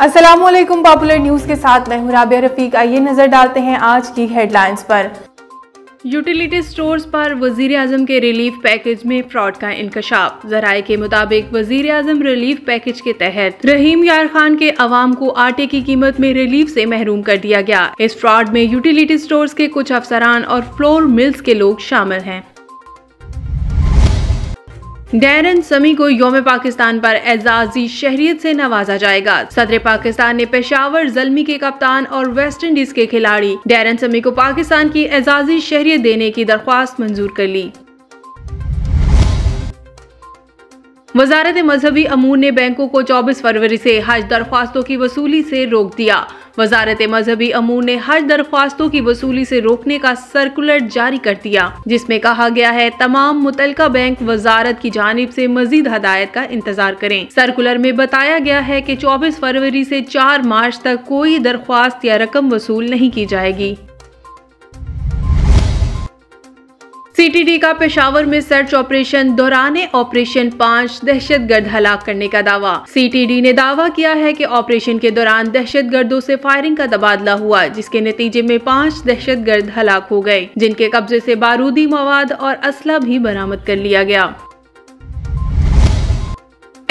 अस्सलामुअलैकुम। Popular news के साथ मैं हूं राबिया रफीक। आइए नजर डालते हैं आज की हेडलाइंस पर। यूटिलिटी स्टोर्स पर वजीर आजम के रिलीफ पैकेज में फ्रॉड का इंकशाफ। जराये के मुताबिक वजीर आजम रिलीफ पैकेज के तहत रहीम यार खान के अवाम को आटे की कीमत में रिलीफ से महरूम कर दिया गया। इस फ्रॉड में यूटिलिटी स्टोर्स के कुछ अफसरान और फ्लोर मिल्स के लोग शामिल हैं। डैरन समी को यौम पाकिस्तान पर एजाजी शहरियत से नवाजा जाएगा। सदर पाकिस्तान ने पेशावर ज़ल्मी के कप्तान और वेस्ट इंडीज के खिलाड़ी डैरन समी को पाकिस्तान की एजाजी शहरियत देने की दरख्वास्त मंजूर कर ली। वजारत मजहबी अमूर ने बैंकों को 24 फरवरी से हज दरख्वास्तों की वसूली से रोक दिया। वजारत मजहबी अमूर ने हज दरख्वास्तों की वसूली से रोकने का सर्कुलर जारी कर दिया, जिसमें कहा गया है तमाम मुतलका बैंक वजारत की जानिब से मजीद हदायत का इंतजार करें। सर्कुलर में बताया गया है कि 24 फरवरी से 4 मार्च तक कोई दरख्वास्त या रकम वसूल नहीं की जाएगी। सीटीडी का पेशावर में सर्च ऑपरेशन दौरान ऑपरेशन 5 दहशतगर्द हलाक करने का दावा। सीटीडी ने दावा किया है कि ऑपरेशन के दौरान दहशतगर्दों से फायरिंग का तबादला हुआ, जिसके नतीजे में 5 दहशतगर्द हलाक हो गए, जिनके कब्जे से बारूदी मवाद और असला भी बरामद कर लिया गया।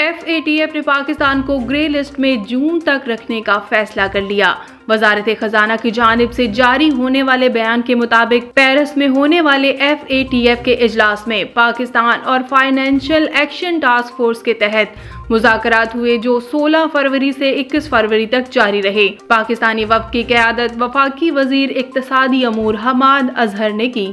FATF ने पाकिस्तान को ग्रे लिस्ट में जून तक रखने का फैसला कर लिया। वजारत खजाना की जानिब से जारी होने वाले बयान के मुताबिक पेरिस में होने वाले FATF के इजलास में पाकिस्तान और फाइनेंशियल एक्शन टास्क फोर्स के तहत मुज़ाकरात हुए, जो 16 फरवरी से 21 फरवरी तक जारी रहे। पाकिस्तानी वफ़द की क़यादत वफाकी वजीर इक्तिसादी अमूर हमाद अजहर ने की।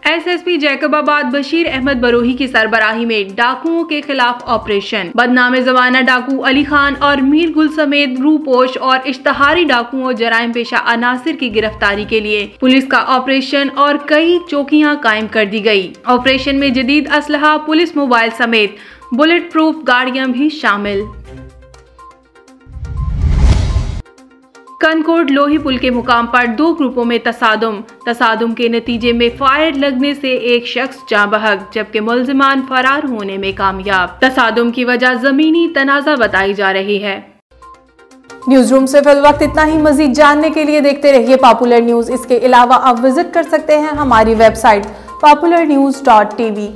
SSP जैकबाबाद बशीर अहमद बरोही की सरबराही में डाकुओं के खिलाफ ऑपरेशन। बदनामे ज़माना डाकू अली खान और मीर गुल समेत रूपोश और इश्तहारी डाकुओं और जराइम पेशा अनासिर की गिरफ्तारी के लिए पुलिस का ऑपरेशन और कई चौकियां कायम कर दी गई। ऑपरेशन में जदीद असलहा, पुलिस मोबाइल समेत बुलेट प्रूफ गाड़ियां भी शामिल। कनकोट लोही पुल के मुकाम पर 2 ग्रुपों में तसादुम के नतीजे में फायर लगने से एक शख्स जाँ बहक, जबकि मुल्जिमान फरार होने में कामयाब। तसादुम की वजह जमीनी तनाज़ा बताई जा रही है। न्यूज रूम से फिल वक्त इतना ही। मजीद जानने के लिए देखते रहिए पॉपुलर न्यूज। इसके अलावा आप विजिट कर सकते हैं हमारी वेबसाइट popularnews.tv।